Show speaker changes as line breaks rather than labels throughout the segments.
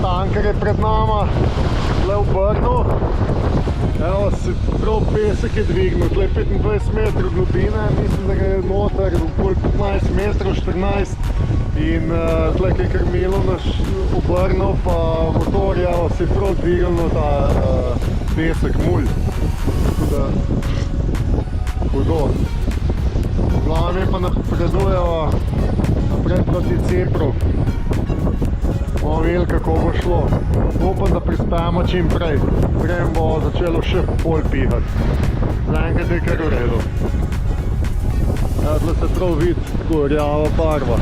Tanker je pred nama, tle obrnil. Evo, se prav pesek je dvignil, tle 25 metrov globine, mislim, da ga je noter okoli 15 metrov, 14. In tle, ki je krmilo naš obrnil, pa motor, evo, se je prav dvignil ta pesek, mulj. Tako da, hudo. V glavnem pa napredujejo naprej proti Cepru. Bomo videli, kako bo šlo. Upam, da prispemo čim prej. Prej bo začelo še bolj pihati. Zaenkrat je kar v redu. Tle se prav vidi, tako rjava barva.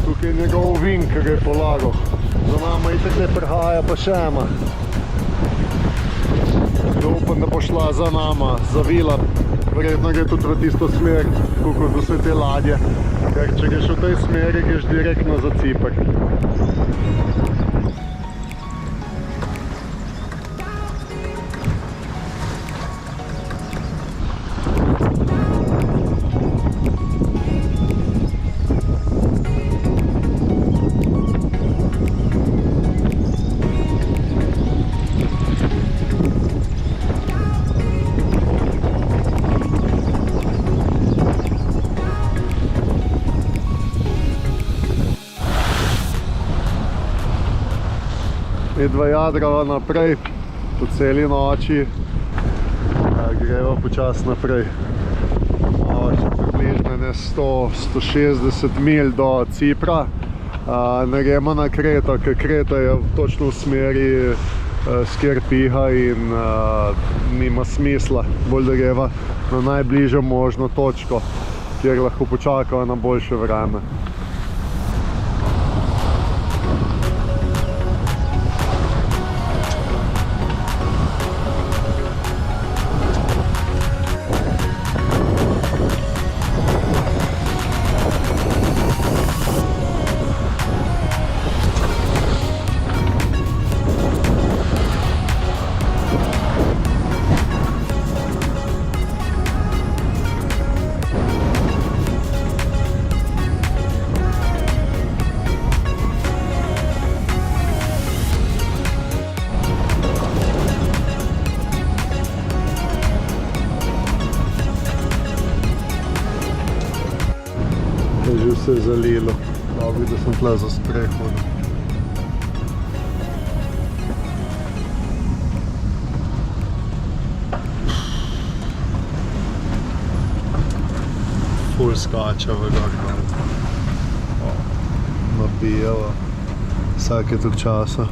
Tukaj je njegov vin, ki ga je polagal. Za nama itak ne prihaja pa še ena. Upam, da bo šla za nama, zavila. Verjetno gre tudi v tisto smer, kot vse te ladje. Ker če greš v tej smeri, greš direktno za Ciper. Midva jadrava naprej po celi noči, greva počasi naprej. Še približno 100-160 mil do Cipra. Ne gremo na Kreto, ker Kreta je točno v smeri, s kjer piha in nima smisla. Bolj da greva na najbližjo možno točko, kjer lahko počakava na boljše vreme. Že vse zalilo. Dobro, da sem tle za sprehod. Ful skačeva gor. Nabijeva. Vsake toliko časa.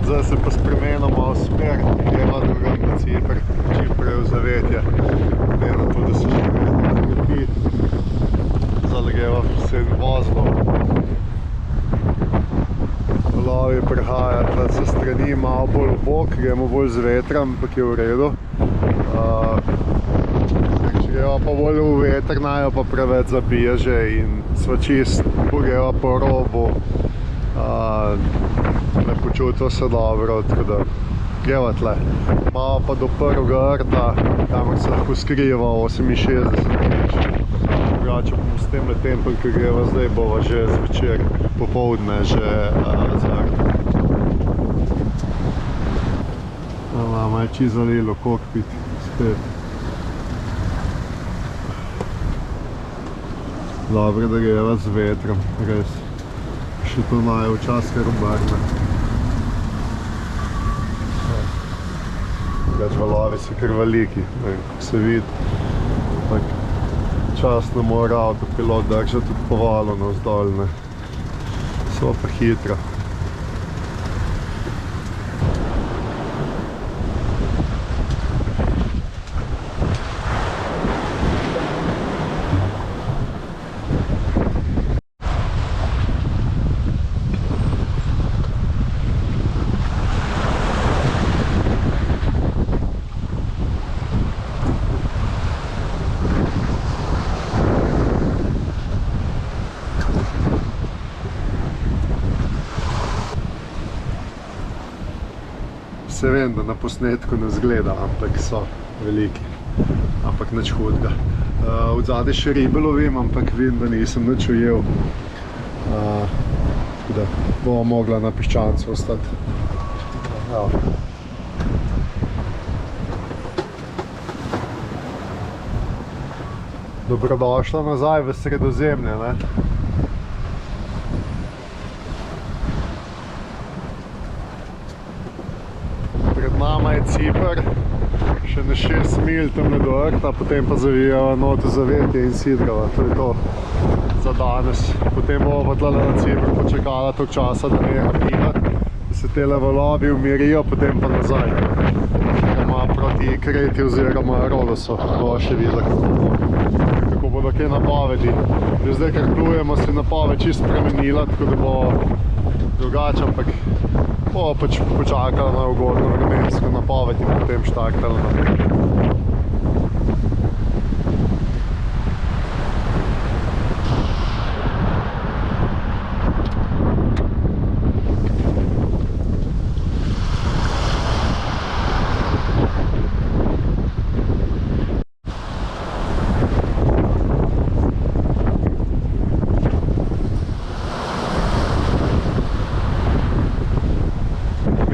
Zdaj se pa spremenimo v smer, greva drugam na Ciper, čim prej v zavetje. Ne na to, da se še vedno krepi. Zdaj greva vse vozlo. Valovi prihajajo se strani malo bolj v bok, gremo bolj z vetrom, ampak je v redu. Če greva pa bolj v veter, najo pa preveč zabije že in sva čist pogreva po robu. Ne počutva se dobro, tako da greva tle. Malo pa do prvega rta, kamor se lahko skriva 68 meč. Drugače bomo s tem tempelj, ki greva zdaj, bova že zvečer, popoldne že za rt. Mama je čisto zalilo kokpit spet. Dobro, da greva z vetrom, res. Še to najo včas kar obrne. Drugač valovi so kar veliki, kako se vidi. Čas ne mora avtopilot držati tudi po valu navzdol, ne. So pa hitro. Se vem, da na posnetku ne zgleda, ampak so veliki. Ampak nič hudega. Od zadaj še ribe lovim, ampak vidim, da nisem nič ujel. Tako da bomo mogla na piščancu ostati. Dobrodošla nazaj v Sredozemlje, ne? Nama je Ciper, še na 6 milj tam do rta, potem pa zavijava not v Zavetje in Sidrava. To je to za danes. Potem bomo pa tlele na Ciper počakala toliko časa, da neha pihati, da se tele valovi umirijo, potem pa nazaj. Ima proti Kreti oziroma Rodosu. Bomo še videli, kako bodo kaj napovedi. Že zdaj, ker plujemo, se napoved čisto spremenila, tako da bo drugače, ampak bomo pač počakali na ugodno vremensko napoved in potem štartali naprej.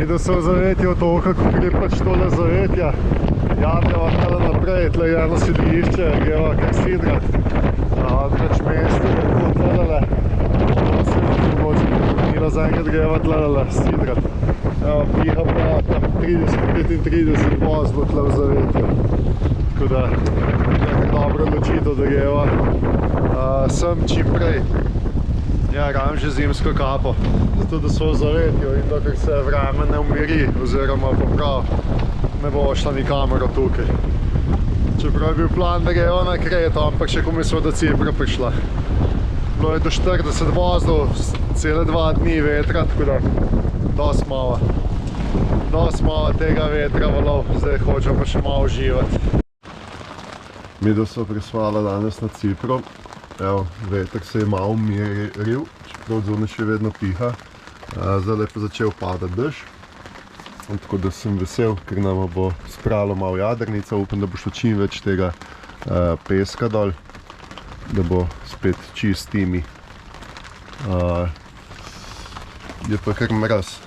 Videl sem v Zavetju to, kako gre pač tole Zavetja. Jadreva tale naprej, tle je eno sedlišče, greva kar sidrat. Pač mesto je tako tlele. To se je mogoče pomenila za enkrat greva tlele sidrat. Evo, piha pa tam 30-35 vozlo tle v Zavetju. Tako da je kar dobro odločitev, da greva sem čim prej. Ja, ravno že zimsko kapo, zato da so v Zavetju in dokler se vreme ne umiri, oziroma poprav, ne bo šla nikamor od tukaj. Čeprav je bil plan, da greva na Kreto, ampak še ko mi smo do Cipra prišla. Bilo je do 40 vozlov, cele 2 dni vetra, tako da dosti malo tega vetra valov, zdaj hočemo pa še malo uživati. Midva sva prispala danes na Cipru. Evo, veter se je malo umiril, čeprav zunaj še vedno piha. Zdaj je pa začel padati dež. Tako da sem vesel, ker nama bo spralo malo jadrnica. Upam, da bo šlo čim več tega peska dol, da bo spet čistimi. Je pa kar mraz.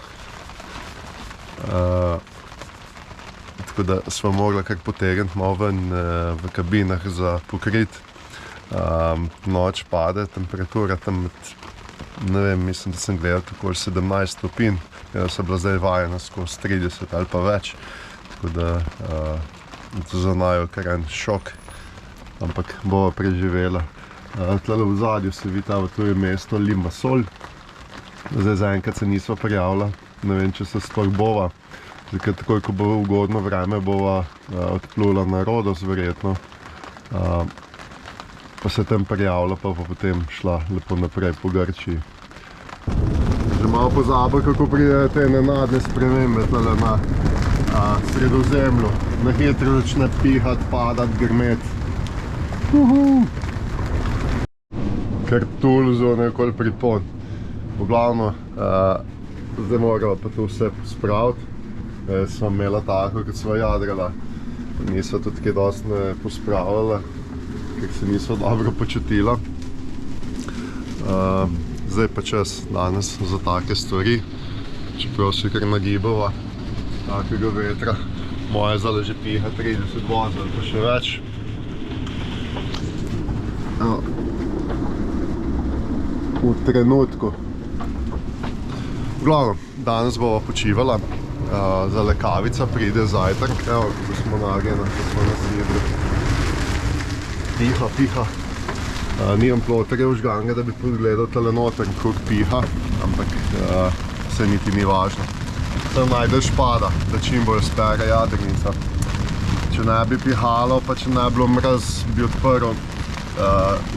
Tako da sva mogla kar potegniti malo ven v kabinah za pokrit. Noč pade, temperatura tam med, ne vem, mislim, da sem gledal takoli 17 stopinj. So bila zdaj vajena skozi 30 ali pa več. Tako da to za naju kar en šok, ampak bova preživela. Tlele v zadju se vidi, to je mesto Limassol. Zdaj zaenkrat se nisva prijavila, ne vem, če se sploh bova. Ker takoj, ko bo ugodno vreme, bova odplula na Rodos verjetno. Pa se tam prijavila, pa potem šla lepo naprej po Grčiji. Že malo pozabil, kako pridejo te nenadne spremembe tale na Sredozemlju. Na hitro začne pihati, padati, grmeti. Ker tulzo nekoli pripon. V glavno, zdaj moramo pa to vse spraviti. Sva imela tako, kot sva jadrala. Nisva tudi kaj dosti ne pospravljala, ker se nisva dobro počutila. Zdaj pa čas danes za take stvari. Čeprav se kar nagibava takega vetra. Moja zdaj že piha 30 vozov, pa še več. V trenutku. V glavno, danes bova počivala. Zdaj kavica pride zajtrk. Evo, kako smo nagljena, kako smo na zidru. Piha. Nimam ploterja vžganga, da bi pogledal tale noter, kako piha, ampak vse niti ni važno. Tam najdeš pada, da čim bolj spere jadrnica. Če ne bi pihalo, pa če ne bi bilo mraz, bi odprl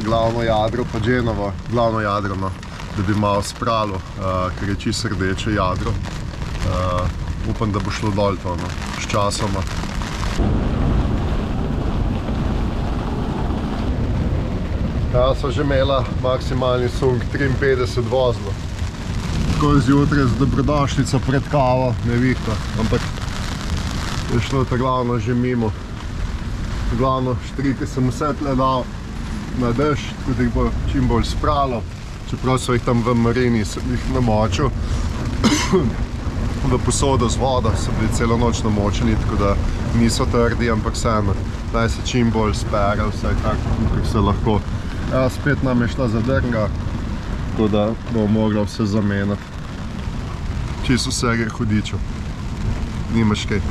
glavno jadro, pa Genovo, glavno jadro, no, da bi malo spralo, ker je čisto rdeče jadro. Upam, da bo šlo dol to, no, s časoma. Ja, so že imela maksimalni sunk 53 vozlo. Tako zjutraj z dobrodošlico pred kavo, nevihta, ampak je šlo ta glavno že mimo. Glavno štriti sem vse tle dal na dež, tako da jih bo čim bolj spralo. Čeprav so jih tam v marini, sem jih namočil. V posodo z vodo so bili celo noč namočeni, tako da niso trdi, ampak vseeno, naj se čim bolj spere, vsaj tako, kako se lahko. Ja, spet nam je šla zadrga, tako da bomo mogla vse zamenjati. Čisto vsega je hudičev. Nimaš kaj.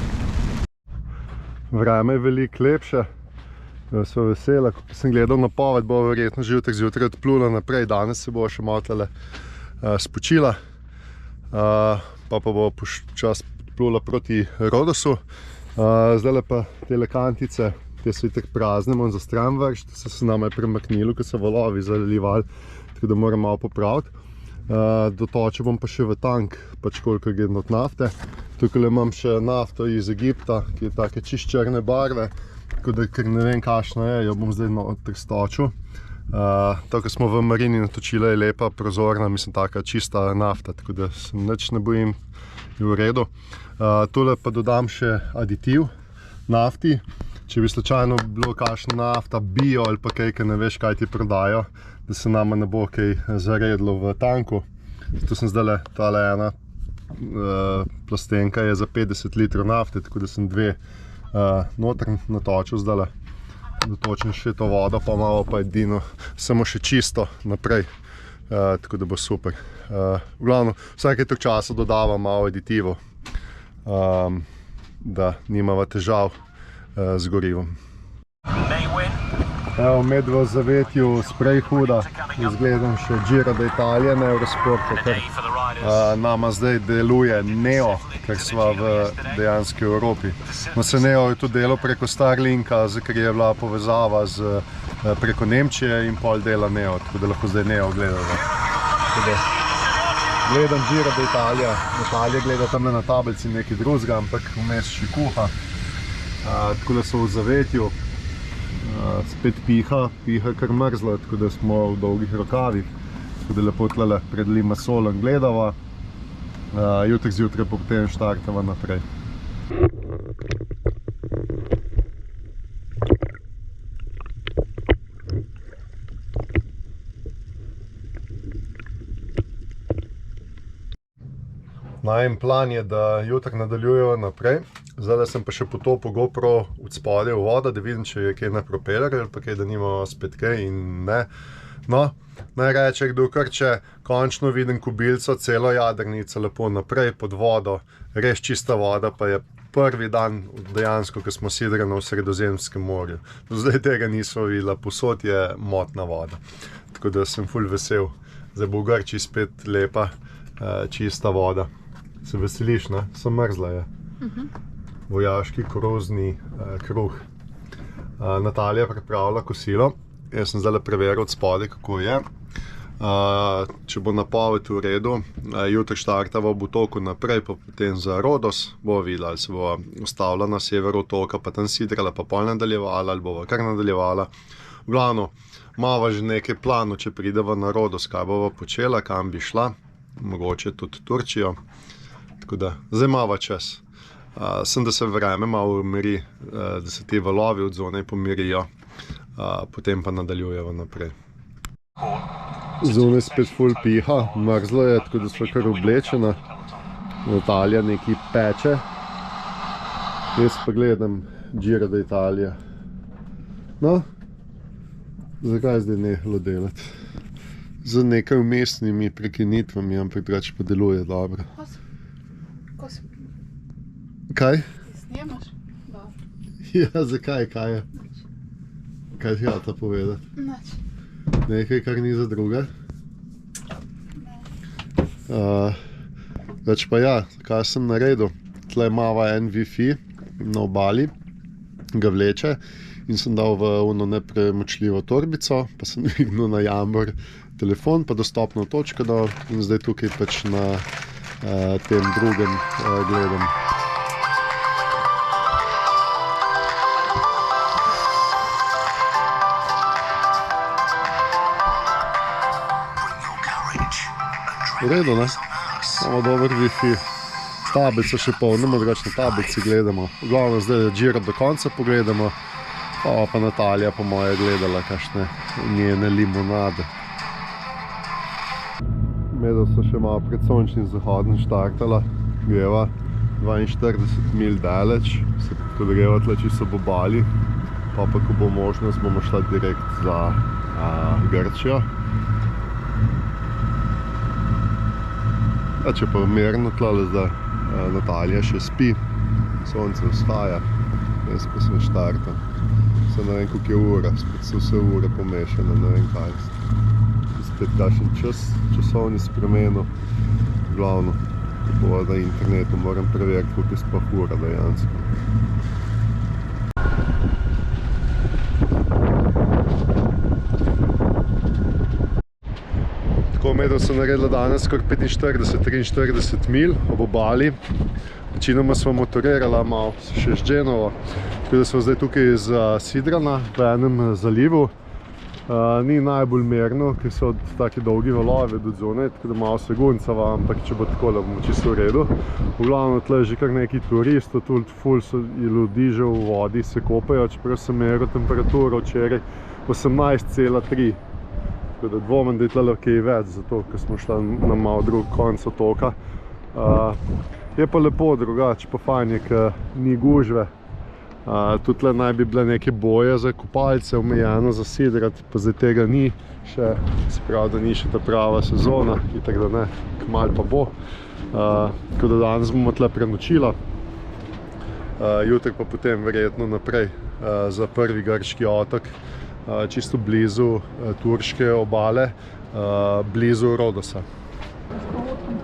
Vreme je veliko lepše. So vesela. Ko sem gledal napoved, bo verjetno že jutri zjutraj odplula naprej. Danes se bo še malo tale spočila. Pa bo počas odplula proti Rodosu. Zdajle pa tele kantice, te so itak prazne, moram za stran vršiti, se nama je premaknilo, ko so valovi zalivali, tako da moram malo popraviti. Dotočil bom pa še v tank, pač koliko je od nafte. Tukaj imam še nafto iz Egipta, ki je take čist črne barve, tako da ker ne vem kakšna je, jo bom zdaj noter stočil. To, ko smo v marini natočili, je lepa, prozorna, mislim taka čista nafta, tako da se nič ne bojim, je v redu. Tole pa dodam še aditiv nafti. Če bi slučajno bilo kakšna nafta, bio ali pa kaj, ki ne veš, kaj ti prodajo, da se nama ne bo kaj zaredilo v tanku. Tu sem zdajle, tale ena plastenka je za 50 litrov nafte, tako da sem dve noter natočil zdajle. Dotočim še to vodo, pa malo pa edino, samo še čisto naprej, tako da bo super. V glavno, vsake tok časa dodavam malo aditivov, da nimava težav z gorivom. Evo, med v zavetju sprej huda, izgledam še Giro d'Italia na Eurosportu, ker nama zdaj deluje Neo, ker sva v dejanski Evropi. No, se Neo je tudi delal preko Starlinka, ker je bila povezava preko Nemčije in pol dela Neo, tako da lahko zdaj Neo gledava. Gledam Giro d'Italia, Natalija gleda tamle na tablici nekaj drugega, ampak vmes še kuha. Tako da so v zavetju, spet piha kar mrzlo, tako da smo v dolgih rokavih, tako da lepo tlele pred Limassolom gledava, jutri zjutraj pa potem štartava naprej. Najin plan je, da jutri nadaljujeva naprej. Zdaj sem pa še potopil GoPro od spodaj v vodo, da vidim, če je kaj na propelerju ali pa kaj, da nima spet kaj in ne. No, naj reče kdo kar, če končno vidim kobilico, celo jadrnico lepo naprej pod vodo, res čista voda, pa je prvi dan dejansko, ko smo sidrali v Sredozemskem morju. Zdaj tega nismo videla, povsod je motna voda. Tako da sem ful vesel. Zdaj bo v Grčiji spet lepa, čista voda. Se veseliš, ne? Sem mrzla je. Vojaški korozni kruh. Natalija pripravila kosilo. Jaz sem zdaj preveril od spodaj, kako je. Če bo napoved v redu, jutri štartava v otoku naprej, pa potem za Rodos. Bo videla, ali se bo ustavila na severu otoka, pa tam sidrala, pa pol nadaljevala, ali bova kar nadaljevala. V glavno, imava že nekaj planov, če prideva na Rodos, kaj bova počela, kam bi šla, mogoče tudi Turčijo. Tako da, zdaj imava čas. Sem, da se vreme malo umiri, da se ti valovi od zunaj pomirijo, potem pa nadaljujeva naprej. Zunaj spet ful piha, mrzlo je, tako da sva kar oblečena. Natalija nekaj peče. Jaz pa gledam Giro d'Italia. No, zakaj zdaj nehalo delati? Z nekaj vmesnimi prekinitvami, ampak drugače pa deluje dobro. Kaj?
Ti snemaš? Da.
Ja, zakaj? Kaj je? Kaj ti jata povedati?
Nič.
Nekaj, kar ni za druga? Več pa ja, kaj sem naredil? Tle imava en Wi-Fi na obali, ga vleče in sem dal v ono nepremočljivo torbico, pa sem dvignil na jambor telefon, pa dostopno točko dal in zdaj tukaj pač na tem drugem gledam. V redu, ne? Imamo dober Wi-Fi. Tablico še polnimo, drugače na tablici gledamo. V glavnem zdaj Giro do konca pogledamo, pa Natalija po moje gledala kakšne njene limonade. Medel so še malo pred sončnim zahodom štartala, greva 42 mil daleč, tako da greva tle čisto po obali, pa ko bo možnost, bomo šla direkt za Grčijo. Če pa mirno tlele zdaj, Natalija še spi, sonce vzhaja, jaz pa sem štartal. Se ne vem, koliko je ura, spet so vse ure pomešane, ne vem kaj. Spet kakšen časovni spremenil, glavno, ko bova na internetu, moram preveriti, koliko je sploh ura dejansko. Tako medel sem naredila danes skoraj 45-43 mil ob obali. Večinoma smo motorirala malo še z Genovo, tako da smo zdaj tukaj iz Sidrana v enem zalivu. Ni najbolj merno, ker so taki dolgi valovi do zunaj, tako da malo se guncava, ampak če bo tako, da bomo čisto v redu. V glavnem tle že kar nekaj turistov, tudi ful so ljudi že v vodi se kopajo, čeprav sem meril temperaturo včeraj 18,3. Tako da dvomim, da je tle kaj več, zato ker smo šli na malo drug konc otoka. Je pa lepo drugače, pa fajn je, ker ni gužve. Tudi tle naj bi bile neke boje za kopalce, omejeno za sidrati, pa zdaj tega ni še, se pravi, da ni še ta prava sezona, itak da ne, kmalu pa bo. Tako da danes bomo tle prenočila, jutri pa potem verjetno naprej za prvi grški otok, čisto blizu turške obale, blizu Rodosa.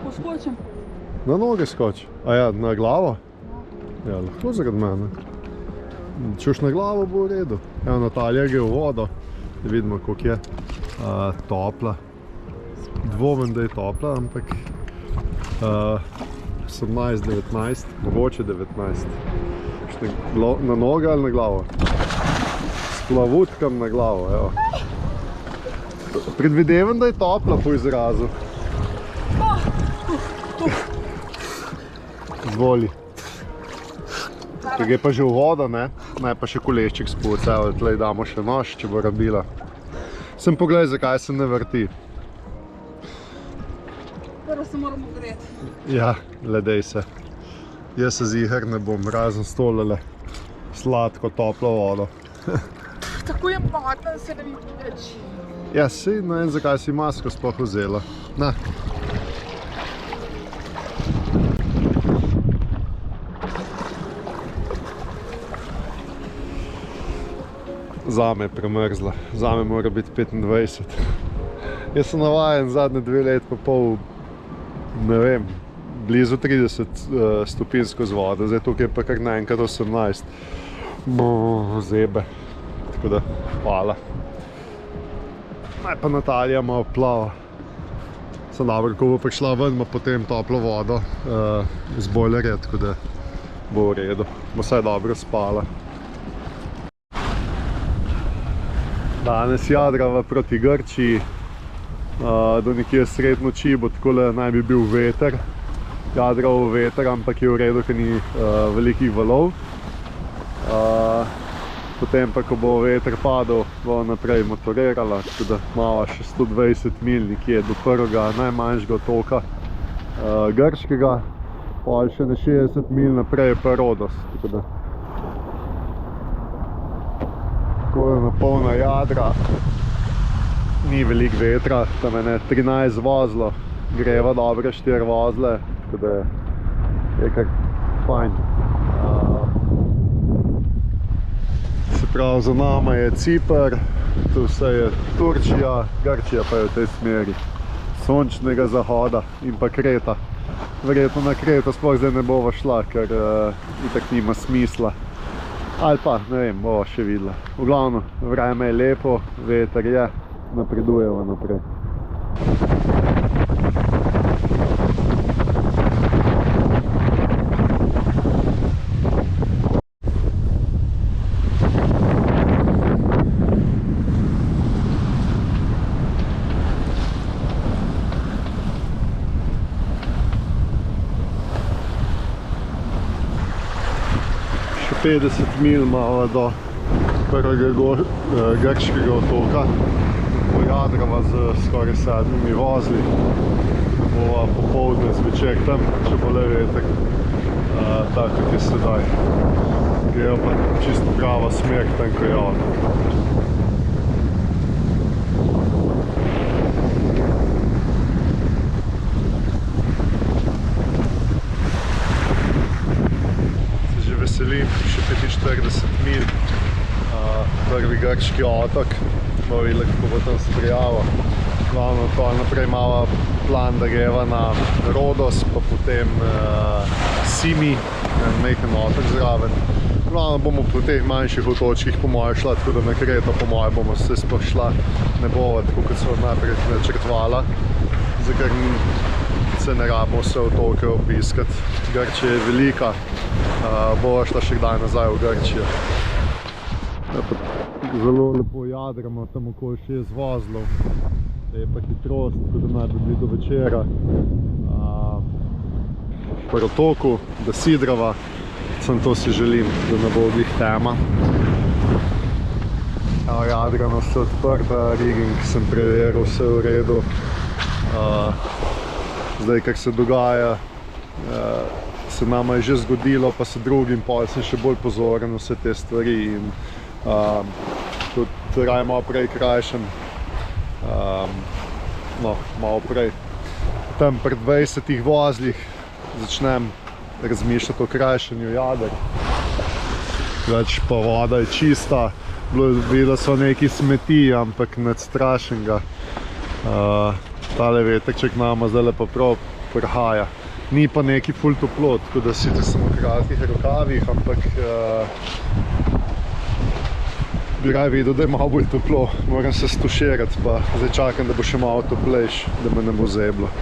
Poskočim.
Na noge skoči? A ja, na glavo? Ja, lahko zaradi mene. Čuš na glavo bo v redu. Evo, Natalija gre v vodo, da vidimo, koliko je topla. Dvomim, da je topla, ampak 18, 19, mogoče 19. Na noge ali na glavo? Plavutkam na glavo, evo. Predvidevam, da je topla po izrazu. Zvoli. Ker gre pa že v vodo, ne? Naj pa še koleščik spuca, evo, tlej damo še nož, če bo rabila. Sem pogledaj, zakaj se ne vrti.
Prvo se moramo greti.
Ja, ledej se. Jaz se ziher ne bom, razen s tolele sladko, toplo vodo.
Tako je pametno, da se ne vidi več.
Ja, saj ne vem, zakaj si masko sploh vzela. Na. Zame je premrzla. Zame mora biti 25. Jaz sem navajen zadnje 2 let pa pol, ne vem, blizu 30 stopinj z vodo. Zdaj tukaj je pa kar naenkrat 18. Zebe. Tako da, hvala. Naj pa Natalija malo plava. Sem dobro, ko bo prišla ven, ima potem toplo vodo z bojlerja, tako da bo v redu. Bo vsaj dobro spala. Danes jadrava proti Grčiji, do nekje sred noči bo takole naj bi bil veter. Jadrav veter, ampak je v redu, ker ni velikih valov. Potem pa, ko bo veter padel, bo naprej motorirala, tako da imava še 120 mil nekje do prvega najmanjšega otoka grškega, pol še na 60 mil naprej pa Rodos, tako da takole na polna jadra, ni veliko vetra, tam je 13 vozlo, greva dobre 4 vozle, tako da je kar fajn. Se pravi, za nama je Ciper, tu vse je Turčija, Grčija pa je v tej smeri sončnega zahoda in pa Kreta. Verjetno na Kreto sploh zdaj ne bova šla, ker itak nima smisla. Ali pa, ne vem, bova še videla. V glavnem, vreme je lepo, veter je, napredujeva naprej. Še 50 mil imamo do prvega grškega otoka. Pojadrava z skoraj 7 vozli. Bova popoldne zvečer tam, če bo le veter, tako kot je sedaj. Grejo pa čisto prava smer tam, ko je otok. Veselim, še 45 mil, prvi grški otok, bomo videli, kako bo tam sprijavo. Glavno, to naprej imava plan, da greva na Rodos, pa potem Simi, majhen otok zraven. Glavno, bomo po teh manjših otočkih po moje šla, tako da na Kreto po moje bomo se sploh šla, ne bova tako, kot so najprej načrtovala, ker se ne rabimo vse otoke obiskati. Grčija je velika, bova šla še kdaj nazaj v Grčijo. Zelo lepo jadramo, tam okoli 6 vozlov, je pa hitrost, tako da naj bi bili do večera. Pri otoku, da sidrava, sem to si želim, da ne bo glih tema. Jadrano se odprta, rigging sem preveril, vse v redu. Zdaj, kar se dogaja, se nama je že zgodilo, pa se drugim, pol sem še bolj pozoren vse te stvari in tudi raj malo prej krajšem, no, malo prej. Tam pri 20 vozlih začnem razmišljati o krajšanju jader. Več pa voda je čista, videla so neki smeti, ampak nič strašnega. Tale vetrček nama zdaj pa prav prihaja. Ni pa neki ful toplo, tako da sicer sem v kratkih rokavih, ampak bi raj videl, da je malo bolj toplo. Moram se stuširati, pa zdaj čakam, da bo še malo toplejš, da me ne bo zeblo.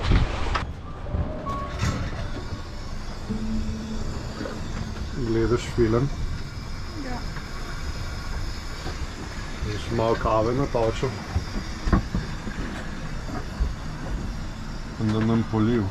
Gledaš film?
Ja.
Je še malo kave natočil. Da nam polil.